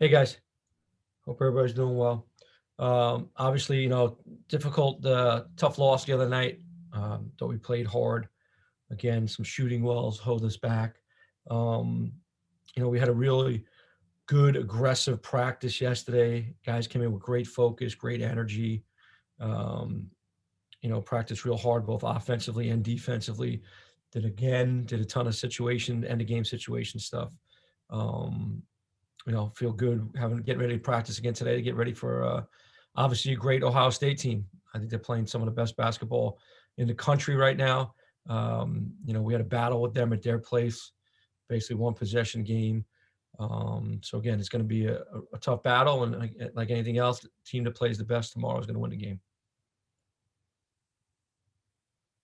Hey guys, hope everybody's doing well. Obviously, difficult, tough loss the other night. Thought we played hard. Again, some shooting wells hold us back. Um, we had a really good, aggressive practice yesterday. Guys came in with great focus, great energy. Um, practiced real hard, both offensively and defensively. Did a ton of situation, end of game situation stuff. Um, feel good getting ready to practice again today to get ready for obviously a great Ohio State team. I think they're playing some of the best basketball in the country right now. We had a battle with them at their place, basically one possession game. So again, it's going to be a tough battle, and like anything else, the team that plays the best tomorrow is going to win the game.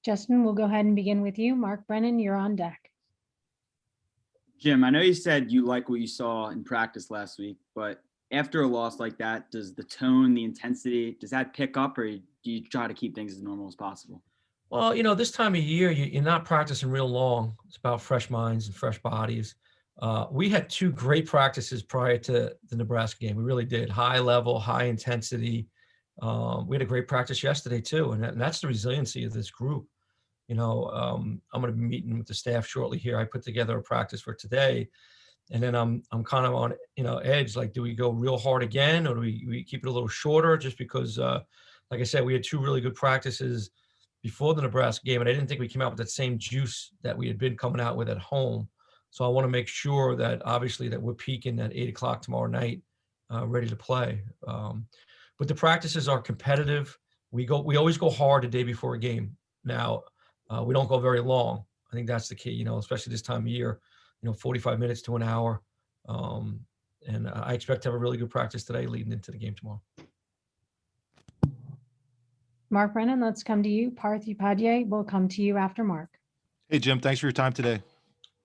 Justin, we'll go ahead and begin with you. Mark Brennan, you're on deck. Jim, I know you said you like what you saw in practice last week, but after a loss like that, does the tone, the intensity, does that pick up, or do you try to keep things as normal as possible? Well, this time of year, you're not practicing real long. It's about fresh minds and fresh bodies. We had two great practices prior to the Nebraska game. We really did. High level, high intensity. We had a great practice yesterday too, and that's the resiliency of this group. I'm going to be meeting with the staff shortly here. I put together a practice for today, and then I'm kind of on edge. Like, do we go real hard again, or do we keep it a little shorter? Just because, like I said, we had two really good practices before the Nebraska game, and I didn't think we came out with that same juice that we had been coming out with at home. So I want to make sure that obviously that we're peaking at 8:00 tomorrow night, ready to play. But the practices are competitive. We always go hard the day before a game. Now, we don't go very long. I think that's the key, especially this time of year, 45 minutes to an hour. And I expect to have a really good practice today leading into the game tomorrow. Mark Brennan, let's come to you. Parth Upadhyay will come to you after Mark. Hey, Jim, thanks for your time today.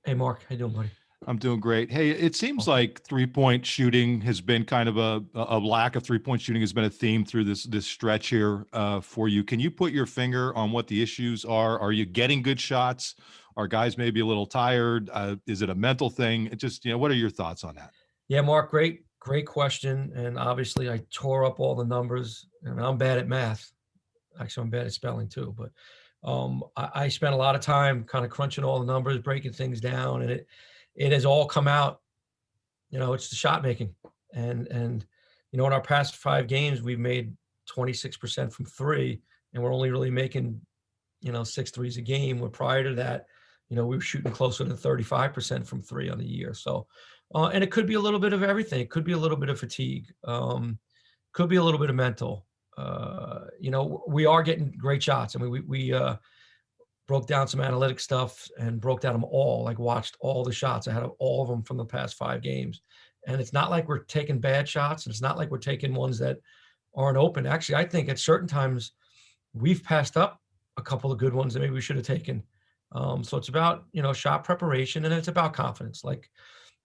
Hey, Mark. How you doing, buddy? I'm doing great. Hey, it seems like three-point shooting has been kind of a lack of three-point shooting has been a theme through this stretch here for you. Can you put your finger on what the issues are? Are you getting good shots? Are guys maybe a little tired? Is it a mental thing? It just, what are your thoughts on that? Yeah, Mark, great question. And obviously I tore up all the numbers, and I'm bad at math. Actually, I'm bad at spelling too, but I spent a lot of time kind of crunching all the numbers, breaking things down, and it has all come out. It's the shot making, and in our past 5 games, we've made 26% from three, and we're only really making 6 threes a game. Where prior to that, we were shooting closer to 35% from three on the year. So, and it could be a little bit of everything. It could be a little bit of fatigue. Could be a little bit of mental. We are getting great shots. I mean, we broke down some analytic stuff and broke down them all, like watched all the shots. I had all of them from the past 5 games. And it's not like we're taking bad shots. And it's not like we're taking ones that aren't open. Actually, I think at certain times we've passed up a couple of good ones that maybe we should have taken. So it's about, shot preparation, and it's about confidence. Like,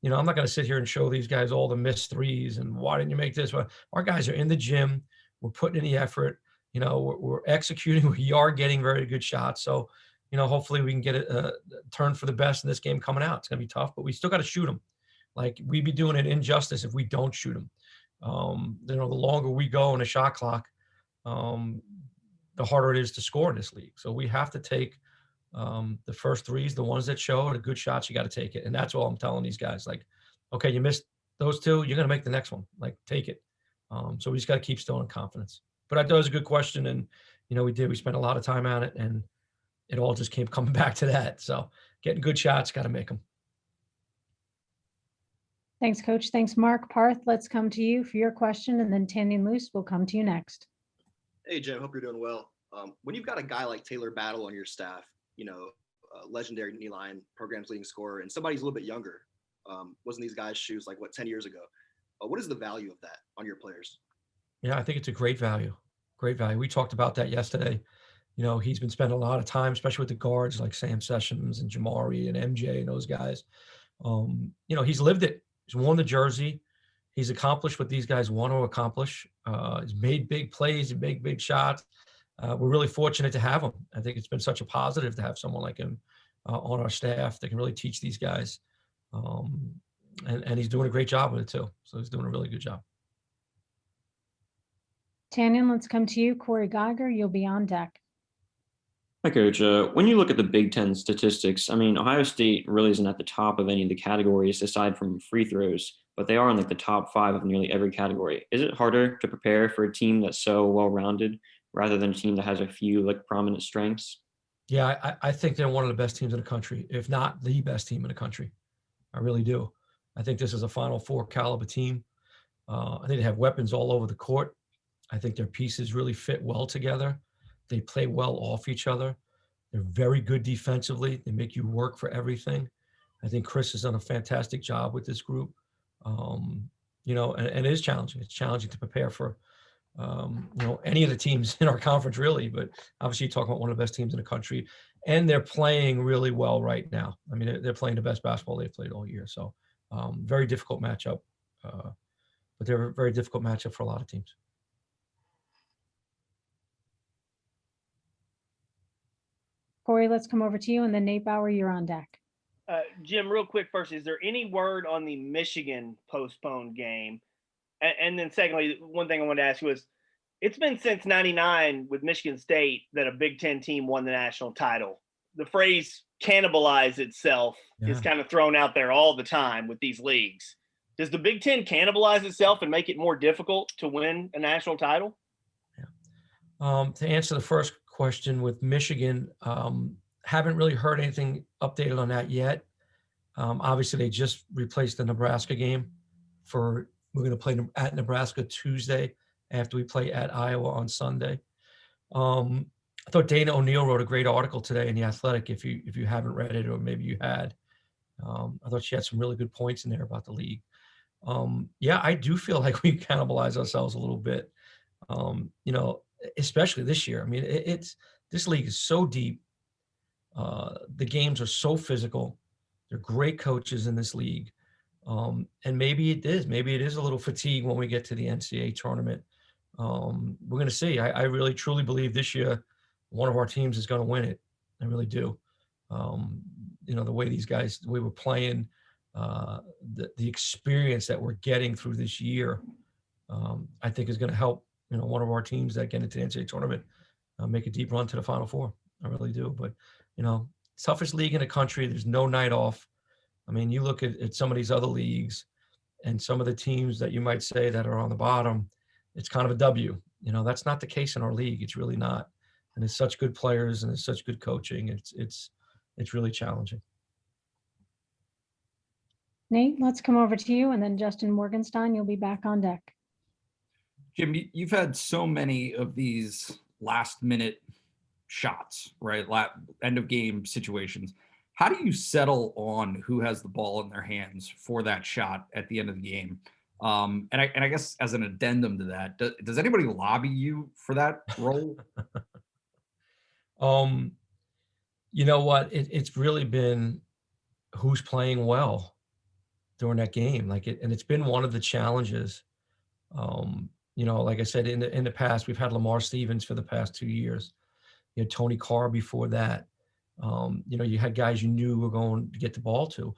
I'm not going to sit here and show these guys all the missed threes and why didn't you make this? Well, our guys are in the gym. We're putting in the effort. We're executing. We are getting very good shots. So, hopefully we can get a turn for the best in this game coming out. It's going to be tough, but we still got to shoot them. Like, we'd be doing an injustice if we don't shoot them. The longer we go in a shot clock, the harder it is to score in this league. So we have to take the first threes, the ones that show, the good shots, you got to take it. And that's all I'm telling these guys. Like, okay, you missed those 2, you're going to make the next one. Like, take it. So we just got to keep still in confidence. But I thought it was a good question. And, we spent a lot of time on it, and it all just came coming back to that. So getting good shots, got to make them. Thanks, Coach. Thanks, Mark. Parth, let's come to you for your question, and then Tandy and Luce will come to you next. Hey, Jim, hope you're doing well. When you've got a guy like Taylor Battle on your staff, legendary knee line, program's leading scorer, and somebody's a little bit younger, wasn't these guys' shoes like 10 years ago? What is the value of that on your players? Yeah, I think it's a great value. Great value. We talked about that yesterday. He's been spending a lot of time, especially with the guards like Sam Sessions and Jamari and MJ and those guys. He's lived it. He's worn the jersey. He's accomplished what these guys want to accomplish. He's made big plays and big shots. We're really fortunate to have him. I think it's been such a positive to have someone like him on our staff that can really teach these guys. and he's doing a great job with it too. So he's doing a really good job. Tanyan, let's come to you. Corey Geiger, you'll be on deck. Hi, Coach. When you look at the Big Ten statistics, I mean, Ohio State really isn't at the top of any of the categories aside from free throws, but they are in like the top 5 of nearly every category. Is it harder to prepare for a team that's so well-rounded rather than a team that has a few like prominent strengths? Yeah, I think they're one of the best teams in the country, if not the best team in the country. I really do. I think this is a Final Four caliber team. I think they have weapons all over the court. I think their pieces really fit well together. They play well off each other. They're very good defensively. They make you work for everything. I think Chris has done a fantastic job with this group. And it is challenging. It's challenging to prepare for, any of the teams in our conference, really. But obviously, you talk about one of the best teams in the country, and they're playing really well right now. I mean, they're playing the best basketball they've played all year. So, very difficult matchup. But they're a very difficult matchup for a lot of teams. Corey, let's come over to you, and then Nate Bauer, you're on deck. Jim, real quick first, is there any word on the Michigan postponed game? And then secondly, one thing I wanted to ask you is, it's been since '99 with Michigan State that a Big Ten team won the national title. The phrase cannibalize itself is kind of thrown out there all the time with these leagues. Does the Big Ten cannibalize itself and make it more difficult to win a national title? To answer the first question with Michigan, haven't really heard anything updated on that yet. Obviously, they just replaced the Nebraska game. We're going to play at Nebraska Tuesday after we play at Iowa on Sunday. I thought Dana O'Neill wrote a great article today in The Athletic. If you haven't read it, or maybe you had, I thought she had some really good points in there about the league. I do feel like we cannibalize ourselves a little bit. Especially this year. I mean, this league is so deep. The games are so physical. They're great coaches in this league. And maybe it is a little fatigue when we get to the NCAA tournament. We're going to see. I really, truly believe this year, one of our teams is going to win it. I really do. The way the way we're playing, the experience that we're getting through this year, I think is going to help, one of our teams that get into the NCAA tournament, make a deep run to the Final Four. I really do. But, toughest league in the country. There's no night off. I mean, you look at some of these other leagues and some of the teams that you might say that are on the bottom, it's kind of a W. That's not the case in our league. It's really not. And it's such good players and it's such good coaching. It's really challenging. Nate, let's come over to you, and then Justin Morgenstein, you'll be back on deck. Jim, you've had so many of these last-minute shots, right? End of game situations. How do you settle on who has the ball in their hands for that shot at the end of the game? And I guess as an addendum to that, does anybody lobby you for that role? You know what? It's really been who's playing well during that game. And it's been one of the challenges. Like I said, in the past, we've had Lamar Stevens for the past 2 years. You had Tony Carr before that. You had guys you knew were going to get the ball to.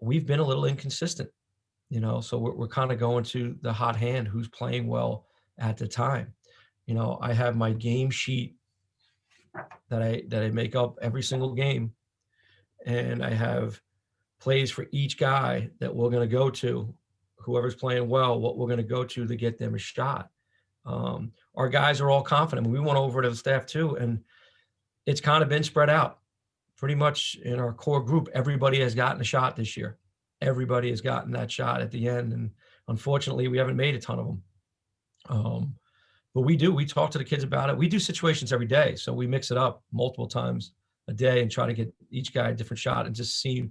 We've been a little inconsistent, so we're kind of going to the hot hand, who's playing well at the time. I have my game sheet that I make up every single game, and I have plays for each guy that we're going to go to, whoever's playing well, what we're going to go to get them a shot. Our guys are all confident. We went over to the staff too, and it's kind of been spread out. Pretty much in our core group, everybody has gotten a shot this year. Everybody has gotten that shot at the end, and unfortunately, we haven't made a ton of them. But we talk to the kids about it. We do situations every day, so we mix it up multiple times a day and try to get each guy a different shot and just see,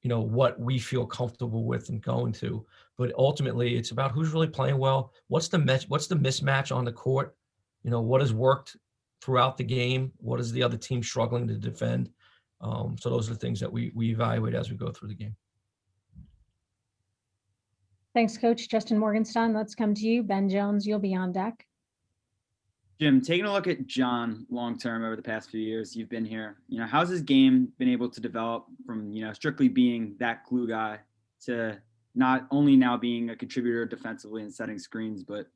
what we feel comfortable with and going to. But ultimately, it's about who's really playing well. What's the mismatch on the court? What has worked throughout the game? What is the other team struggling to defend? So those are the things that we evaluate as we go through the game. Thanks, Coach. Justin Morgenstein, let's come to you. Ben Jones, you'll be on deck. Jim, taking a look at John long-term over the past few years, you've been here. How's his game been able to develop from, strictly being that glue guy to not only now being a contributor defensively and setting screens, but,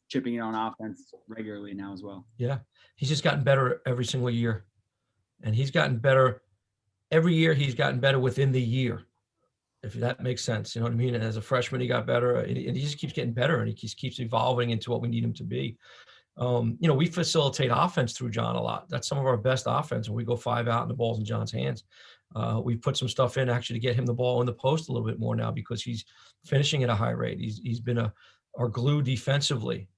chipping in on offense regularly now as well. Yeah. He's just gotten better every single year. And he's gotten better every year. He's gotten better within the year, if that makes sense. You know what I mean? And as a freshman, he got better, and he just keeps getting better, and he just keeps evolving into what we need him to be. We facilitate offense through John a lot. That's some of our best offense when we go 5 out and the ball's in John's hands. We put some stuff in actually to get him the ball in the post a little bit more now because he's finishing at a high rate. He's been our glue defensively.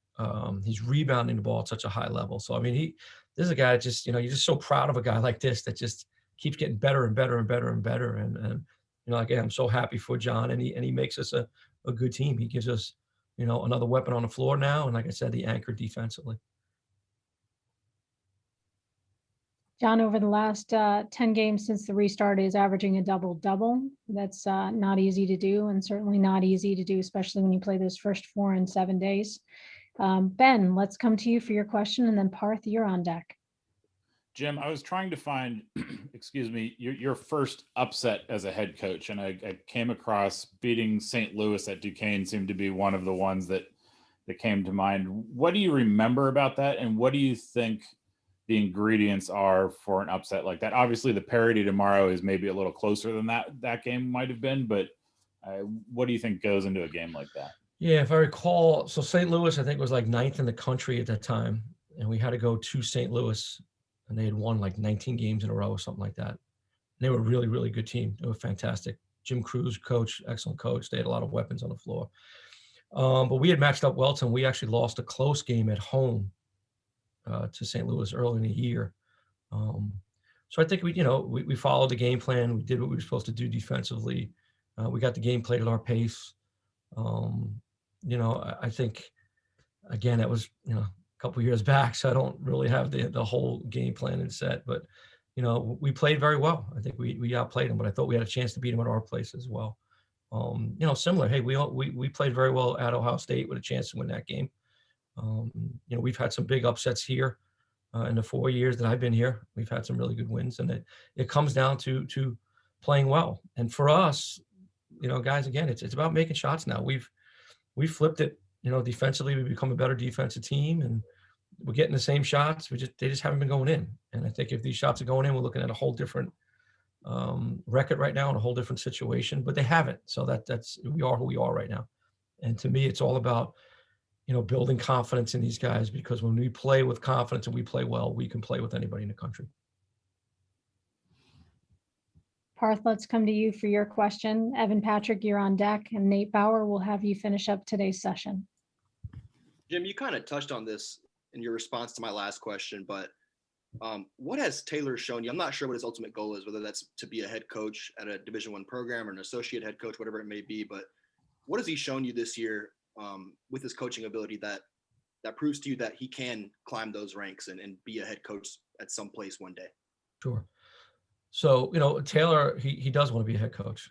He's rebounding the ball at such a high level. So, I mean, this is a guy that just, you're just so proud of a guy like this that just keeps getting better and better and better and better. And again, I'm so happy for John, and he makes us a good team. He gives us, another weapon on the floor now. And like I said, the anchor defensively. John, over the last 10 games since the restart, is averaging a double-double. That's not easy to do, and certainly not easy to do, especially when you play those first 4 in 7 days. Ben, let's come to you for your question, and then Parth, you're on deck. Jim, I was trying to find, excuse me, your first upset as a head coach, and I came across beating St. Louis at Duquesne seemed to be one of the ones that came to mind. What do you remember about that, and what do you think the ingredients are for an upset like that? Obviously, the parity tomorrow is maybe a little closer than that game might have been, but what do you think goes into a game like that? Yeah, if I recall, so St. Louis, I think, was like 9th in the country at that time, and we had to go to St. Louis, and they had won like 19 games in a row or something like that. And they were a really, really good team. They were fantastic. Jim Cruz, coach, excellent coach. They had a lot of weapons on the floor. But we had matched up well to them. We actually lost a close game at home to St. Louis early in the year. So I think we followed the game plan. We did what we were supposed to do defensively. We got the game played at our pace. I think, again, that was, a couple of years back, so I don't really have the whole game plan and set, but, we played very well. I think we outplayed them, but I thought we had a chance to beat them at our place as well. Similar. Hey, we played very well at Ohio State with a chance to win that game. We've had some big upsets here in the 4 years that I've been here. We've had some really good wins, and it comes down to playing well. And for us, guys, again, it's about making shots now. We've flipped it. Defensively, we've become a better defensive team, and we're getting the same shots. They just haven't been going in. And I think if these shots are going in, we're looking at a whole different record right now and a whole different situation. But they haven't. So that's we are who we are right now. And to me, it's all about building confidence in these guys, because when we play with confidence and we play well, we can play with anybody in the country. Parth, let's come to you for your question. Evan Patrick, you're on deck, and Nate Bauer will have you finish up today's session. Jim, you kind of touched on this in your response to my last question, but what has Taylor shown you? I'm not sure what his ultimate goal is, whether that's to be a head coach at a Division I program or an associate head coach, whatever it may be, but what has he shown you this year with his coaching ability that proves to you that he can climb those ranks and be a head coach at some place one day? Sure. So, Taylor, he does want to be a head coach.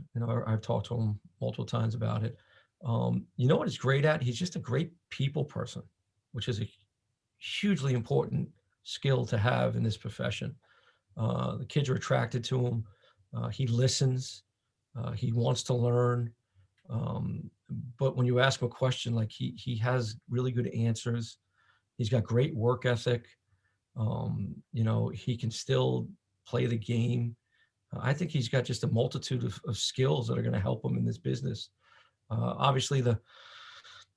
I've talked to him multiple times about it. You know what he's great at? He's just a great people person, which is a hugely important skill to have in this profession. The kids are attracted to him. He listens. He wants to learn. But when you ask him a question, like he has really good answers. He's got great work ethic. He can still play the game. I think he's got just a multitude of skills that are going to help him in this business. Obviously, the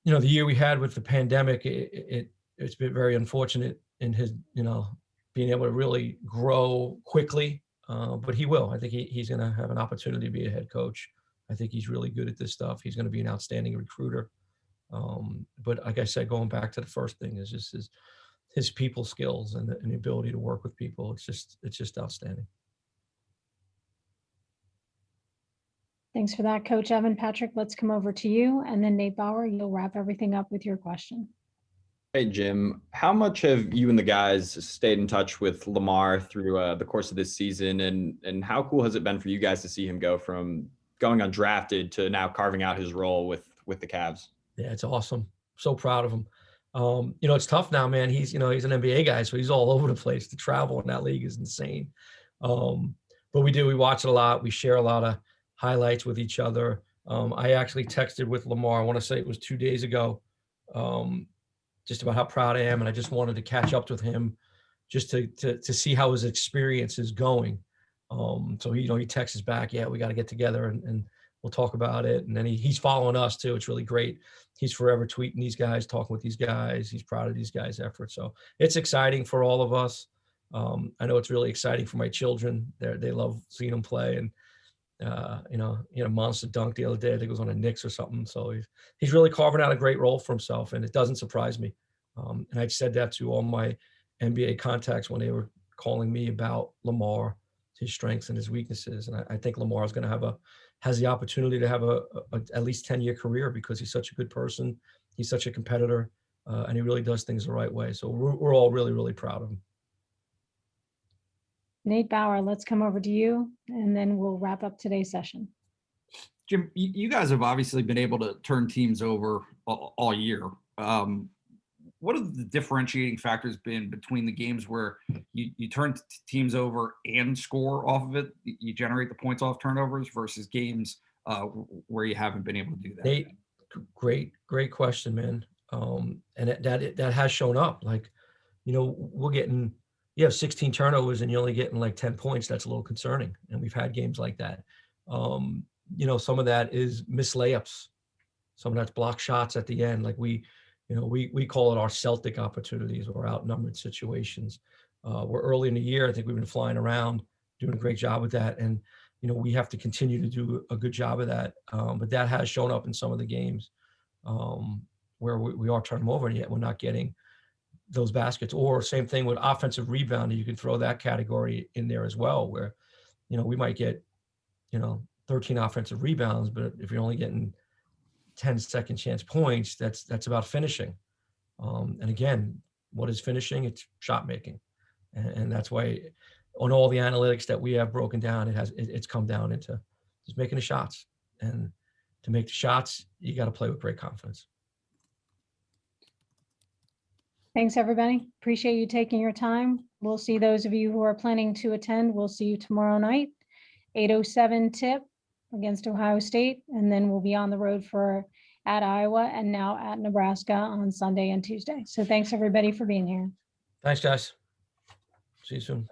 year we had with the pandemic, it's been very unfortunate in his, being able to really grow quickly. But he will. I think he's going to have an opportunity to be a head coach. I think he's really good at this stuff. He's going to be an outstanding recruiter. But like I said, going back to the first thing is just his people skills and the ability to work with people. It's just outstanding. Thanks for that, Coach Evan. Patrick, let's come over to you, and then Nate Bauer, you'll wrap everything up with your question. Hey, Jim, how much have you and the guys stayed in touch with Lamar through the course of this season, and how cool has it been for you guys to see him go from going undrafted to now carving out his role with the Cavs? Yeah, it's awesome. So proud of him. It's tough now, man. He's an NBA guy, so he's all over the place. To travel in that league is insane. But we watch it a lot. We share a lot of highlights with each other. I actually texted with Lamar, I want to say it was 2 days ago, just about how proud I am. And I just wanted to catch up with him just to see how his experience is going. So he texts us back, yeah, we got to get together and we'll talk about it. And then he's following us too. It's really great. He's forever tweeting these guys, talking with these guys. He's proud of these guys' efforts. So it's exciting for all of us. I know it's really exciting for my children. They love seeing him play. And he had a monster dunk the other day. I think it was on a Knicks or something. So he's really carving out a great role for himself, and it doesn't surprise me. And I said that to all my NBA contacts when they were calling me about Lamar, his strengths and his weaknesses. And I think Lamar is going to has the opportunity to have a at least 10-year career because he's such a good person. He's such a competitor, and he really does things the right way. So we're all really, really proud of him. Nate Bauer, let's come over to you, and then we'll wrap up today's session. Jim, you guys have obviously been able to turn teams over all year. What have the differentiating factors been between the games where you turn teams over and score off of it, you generate the points off turnovers, versus games where you haven't been able to do that? Nate, great question, man. And that has shown up. Like, we're getting, 16 turnovers and you're only getting like 10 points. That's a little concerning. And we've had games like that. Some of that is missed layups. Some of that's block shots at the end. Like we call it our Celtic opportunities or outnumbered situations. We're early in the year. I think we've been flying around, doing a great job with that. And, we have to continue to do a good job of that. But that has shown up in some of the games where we are turning them over, and yet we're not getting those baskets. Or same thing with offensive rebounding. You can throw that category in there as well, where, we might get, 13 offensive rebounds, but if you're only getting 10 second chance points, that's about finishing. And again, what is finishing? It's shot making. And that's why on all the analytics that we have broken down, it's come down into just making the shots. And to make the shots, you got to play with great confidence. Thanks, everybody. Appreciate you taking your time. We'll see those of you who are planning to attend. We'll see you tomorrow night, 8:07 tip against Ohio State. And then we'll be on the road at Iowa and now at Nebraska on Sunday and Tuesday. So thanks, everybody, for being here. Thanks, guys. See you soon.